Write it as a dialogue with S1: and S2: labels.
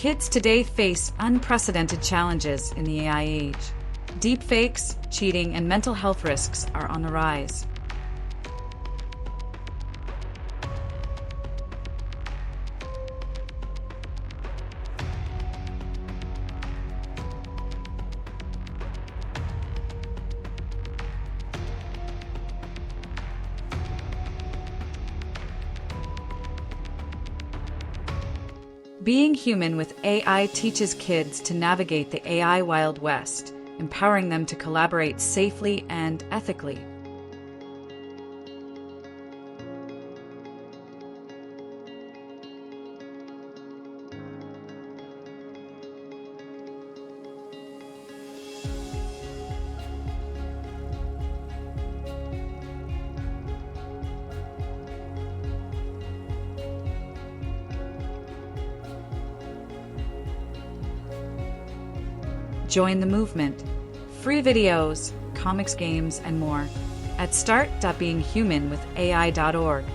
S1: Kids today face unprecedented challenges in the AI age. Deepfakes, cheating, and mental health risks are on the rise. Being Human with AI teaches kids to navigate the AI Wild West, empowering them to collaborate safely and ethically. Join the movement. Free videos, comics, games, and more at start.beinghumanwithai.org.